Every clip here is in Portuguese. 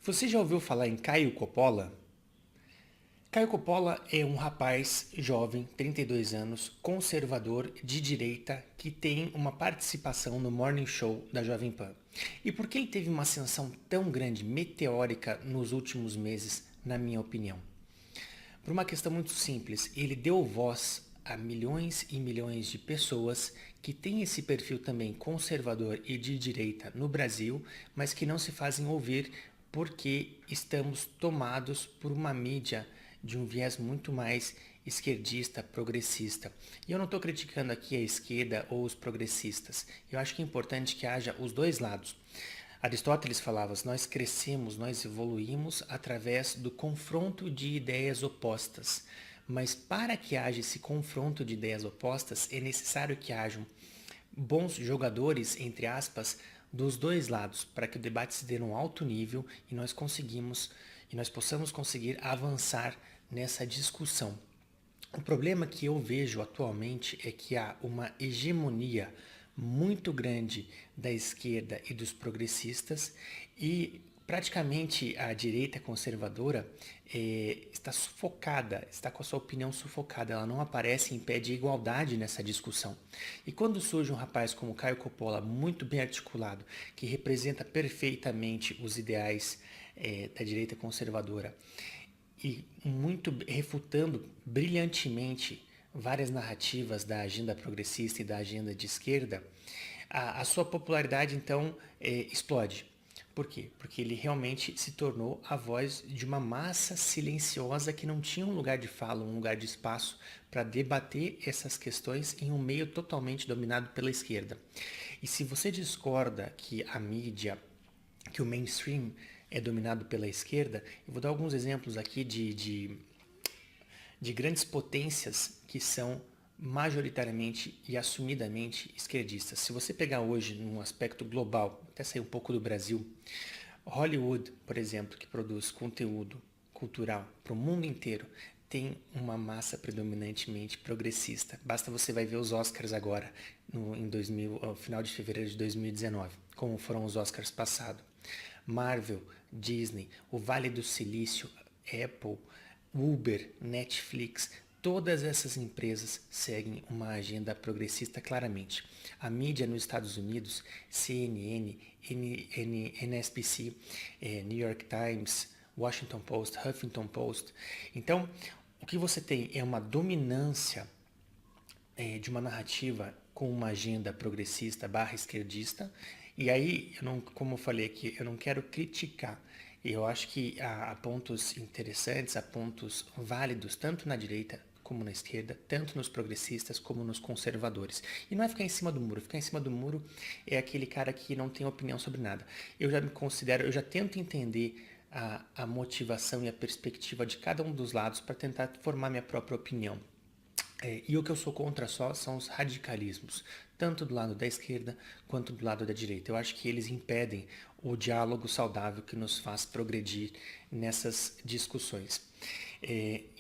Você já ouviu falar em Caio Coppola? Caio Coppola é um rapaz jovem, 32 anos, conservador, de direita, que tem uma participação no Morning Show da Jovem Pan. E por que ele teve uma ascensão tão grande, meteórica, nos últimos meses, na minha opinião? Por uma questão muito simples, ele deu voz a milhões e milhões de pessoas que têm esse perfil também conservador e de direita no Brasil, mas que não se fazem ouvir porque estamos tomados por uma mídia de um viés muito mais esquerdista, progressista. E eu não estou criticando aqui a esquerda ou os progressistas. Eu acho que é importante que haja os dois lados. Aristóteles falava: nós crescemos, nós evoluímos através do confronto de ideias opostas. Mas para que haja esse confronto de ideias opostas, é necessário que hajam bons jogadores, entre aspas, dos dois lados, para que o debate se dê num alto nível e nós possamos conseguir avançar nessa discussão. O problema que eu vejo atualmente é que há uma hegemonia muito grande da esquerda e dos progressistas e praticamente a direita conservadora está sufocada, está com a sua opinião sufocada, ela não aparece em pé de igualdade nessa discussão. E quando surge um rapaz como Caio Coppola, muito bem articulado, que representa perfeitamente os ideais da direita conservadora, e muito refutando brilhantemente várias narrativas da agenda progressista e da agenda de esquerda, a sua popularidade então explode. Por quê? Porque ele realmente se tornou a voz de uma massa silenciosa que não tinha um lugar de fala, um lugar de espaço para debater essas questões em um meio totalmente dominado pela esquerda. E se você discorda que a mídia, que o mainstream é dominado pela esquerda, eu vou dar alguns exemplos aqui de grandes potências que são majoritariamente e assumidamente esquerdistas. Se você pegar hoje num aspecto global, até sair um pouco do Brasil, Hollywood, por exemplo, que produz conteúdo cultural para o mundo inteiro, tem uma massa predominantemente progressista. Basta você vai ver os Oscars agora, no final de fevereiro de 2019, como foram os Oscars passados. Marvel, Disney, o Vale do Silício, Apple, Uber, Netflix, todas essas empresas seguem uma agenda progressista claramente. A mídia nos Estados Unidos, CNN, NSBC, New York Times, Washington Post, Huffington Post. Então, o que você tem é uma dominância de uma narrativa com uma agenda progressista barra esquerdista. E aí, como eu falei aqui, eu não quero criticar. Eu acho que há pontos interessantes, há pontos válidos, tanto na direita como na esquerda, tanto nos progressistas como nos conservadores. E não é ficar em cima do muro. Ficar em cima do muro é aquele cara que não tem opinião sobre nada. Eu já me considero, eu já tento entender a motivação e a perspectiva de cada um dos lados para tentar formar minha própria opinião. E o que eu sou contra só são os radicalismos, tanto do lado da esquerda quanto do lado da direita. Eu acho que eles impedem o diálogo saudável que nos faz progredir nessas discussões.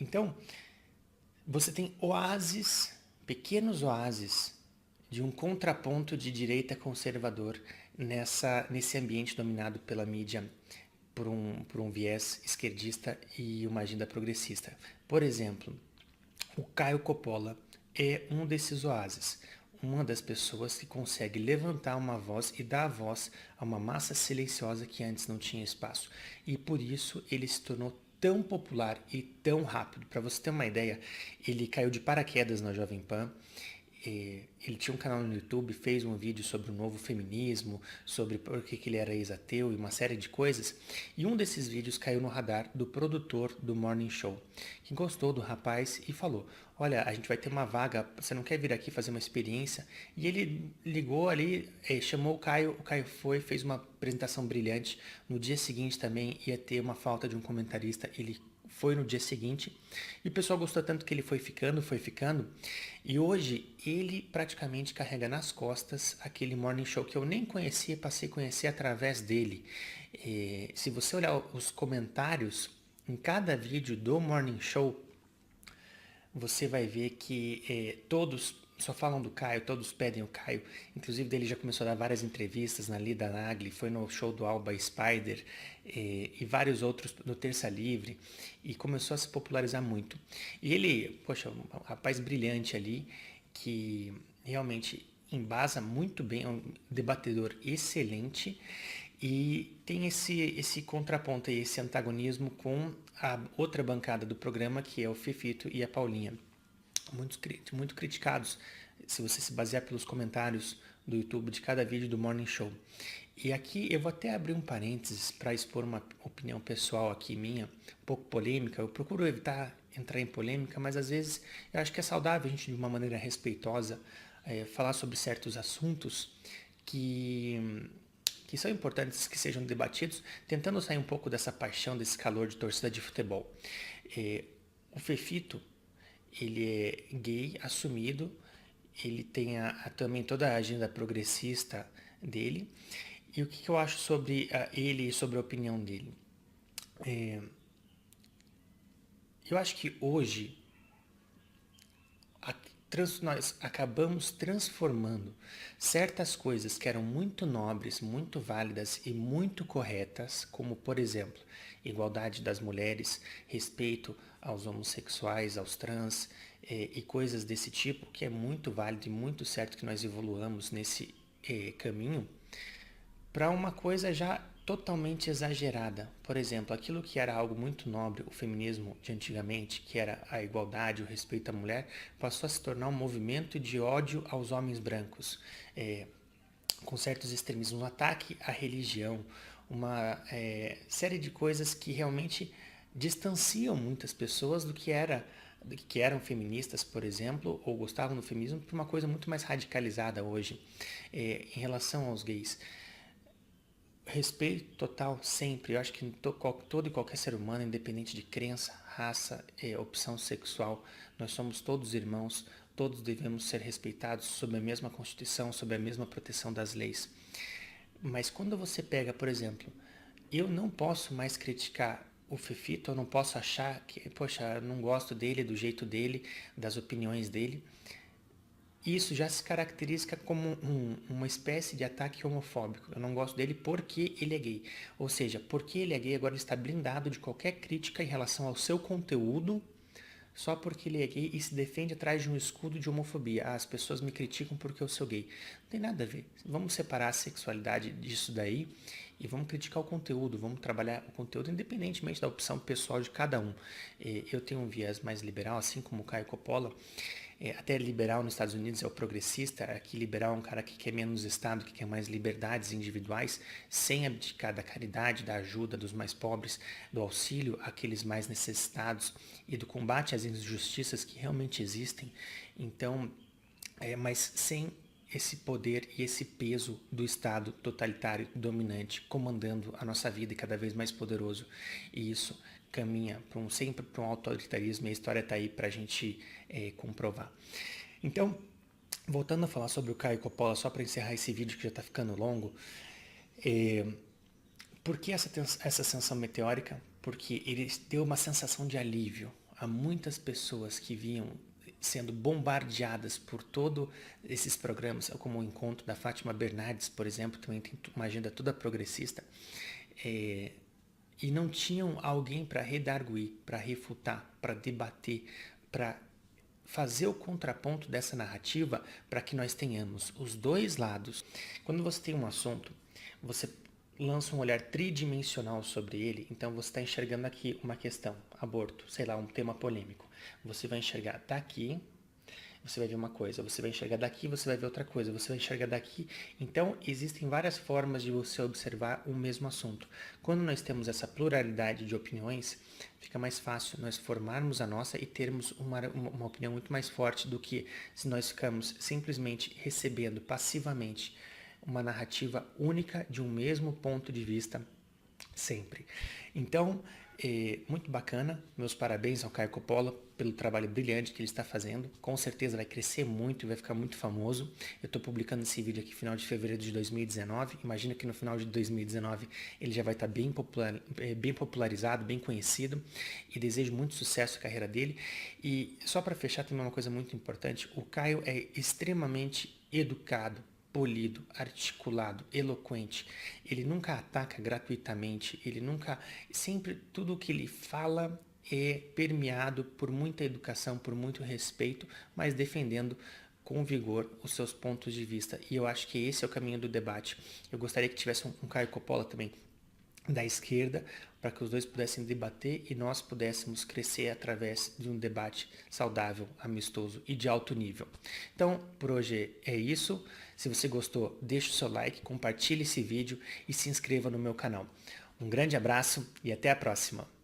Então, você tem oásis, pequenos oásis, de um contraponto de direita conservador nesse ambiente dominado pela mídia por um viés esquerdista e uma agenda progressista. Por exemplo, o Caio Coppola é um desses oásis, uma das pessoas que consegue levantar uma voz e dar voz a uma massa silenciosa que antes não tinha espaço. E por isso ele se tornou tão popular e tão rápido. Para você ter uma ideia, ele caiu de paraquedas na Jovem Pan. Ele tinha um canal no YouTube, fez um vídeo sobre o novo feminismo, sobre por que ele era ex-ateu e uma série de coisas. E um desses vídeos caiu no radar do produtor do Morning Show, que gostou do rapaz e falou: olha, a gente vai ter uma vaga, você não quer vir aqui fazer uma experiência? E ele ligou ali, chamou o Caio foi, fez uma apresentação brilhante. No dia seguinte também ia ter uma falta de um comentarista, ele foi no dia seguinte, e o pessoal gostou tanto que ele foi ficando, e hoje ele praticamente carrega nas costas aquele morning show que eu nem conhecia, passei a conhecer através dele. Se você olhar os comentários em cada vídeo do morning show, você vai ver que todos só falam do Caio, todos pedem o Caio. Inclusive, ele já começou a dar várias entrevistas na Lida Nagli, foi no show do Alba Spider e vários outros no Terça Livre, e começou a se popularizar muito. E ele, poxa, um rapaz brilhante ali, que realmente embasa muito bem, é um debatedor excelente, e tem esse contraponto e esse antagonismo com a outra bancada do programa, que é o Fefito e a Paulinha. Muito criticados, se você se basear pelos comentários do YouTube de cada vídeo do Morning Show. E aqui eu vou até abrir um parênteses para expor uma opinião pessoal aqui minha, um pouco polêmica. Eu procuro evitar entrar em polêmica, mas às vezes eu acho que é saudável a gente, de uma maneira respeitosa, falar sobre certos assuntos que são importantes que sejam debatidos, tentando sair um pouco dessa paixão, desse calor de torcida de futebol. O Fefito, ele é gay, assumido, ele tem também toda a agenda progressista dele. E o que eu acho sobre ele e sobre a opinião dele? Eu acho que hoje nós acabamos transformando certas coisas que eram muito nobres, muito válidas e muito corretas, como, por exemplo, igualdade das mulheres, respeito aos homossexuais, aos trans e coisas desse tipo, que é muito válido e muito certo que nós evoluamos nesse caminho, para uma coisa já totalmente exagerada. Por exemplo, aquilo que era algo muito nobre, o feminismo de antigamente, que era a igualdade, o respeito à mulher, passou a se tornar um movimento de ódio aos homens brancos, com certos extremismos, um ataque à religião, uma série de coisas que realmente distanciam muitas pessoas do que eram feministas, por exemplo, ou gostavam do feminismo, para uma coisa muito mais radicalizada hoje. Em relação aos gays, respeito total sempre. Eu acho que todo e qualquer ser humano, independente de crença, raça, opção sexual, nós somos todos irmãos, todos devemos ser respeitados sob a mesma Constituição, sob a mesma proteção das leis. Mas quando você pega, por exemplo, eu não posso mais criticar o Fefito, eu não posso achar que, poxa, eu não gosto dele, do jeito dele, das opiniões dele. Isso já se caracteriza como uma espécie de ataque homofóbico. Eu não gosto dele porque ele é gay. Ou seja, porque ele é gay, agora ele está blindado de qualquer crítica em relação ao seu conteúdo, só porque ele é gay e se defende atrás de um escudo de homofobia. As pessoas me criticam porque eu sou gay. Não tem nada a ver. Vamos separar a sexualidade disso daí e vamos criticar o conteúdo. Vamos trabalhar o conteúdo independentemente da opção pessoal de cada um. Eu tenho um viés mais liberal, assim como o Caio Coppola. Até liberal nos Estados Unidos é o progressista, aqui liberal é um cara que quer menos Estado, que quer mais liberdades individuais, sem abdicar da caridade, da ajuda dos mais pobres, do auxílio àqueles mais necessitados e do combate às injustiças que realmente existem. Então, mas sem esse poder e esse peso do Estado totalitário dominante comandando a nossa vida e cada vez mais poderoso. E isso caminha sempre para um autoritarismo, e a história está aí para a gente comprovar. Então, voltando a falar sobre o Caio Coppola, só para encerrar esse vídeo que já está ficando longo, por que essa ascensão meteórica? Porque ele deu uma sensação de alívio a muitas pessoas que vinham sendo bombardeadas por todos esses programas, como o encontro da Fátima Bernardes, por exemplo, também tem uma agenda toda progressista, e não tinham alguém para redarguir, para refutar, para debater, para fazer o contraponto dessa narrativa para que nós tenhamos os dois lados. Quando você tem um assunto, você lança um olhar tridimensional sobre ele, então você está enxergando aqui uma questão, aborto, sei lá, um tema polêmico. Você vai enxergar daqui, você vai ver uma coisa, você vai enxergar daqui, você vai ver outra coisa, você vai enxergar daqui. Então, existem várias formas de você observar o mesmo assunto. Quando nós temos essa pluralidade de opiniões, fica mais fácil nós formarmos a nossa e termos uma opinião muito mais forte do que se nós ficamos simplesmente recebendo passivamente uma narrativa única de um mesmo ponto de vista sempre. Então, muito bacana. Meus parabéns ao Caio Coppola pelo trabalho brilhante que ele está fazendo. Com certeza vai crescer muito e vai ficar muito famoso. Eu estou publicando esse vídeo aqui no final de fevereiro de 2019. Imagino que no final de 2019 ele já vai estar bem popularizado, bem conhecido. E desejo muito sucesso à carreira dele. E só para fechar, também uma coisa muito importante. O Caio é extremamente educado, polido, articulado, eloquente. Ele nunca ataca gratuitamente, sempre tudo o que ele fala é permeado por muita educação, por muito respeito, mas defendendo com vigor os seus pontos de vista. E eu acho que esse é o caminho do debate. Eu gostaria que tivesse um Caio Coppola também da esquerda, para que os dois pudessem debater e nós pudéssemos crescer através de um debate saudável, amistoso e de alto nível. Então, por hoje é isso. Se você gostou, deixe o seu like, compartilhe esse vídeo e se inscreva no meu canal. Um grande abraço e até a próxima!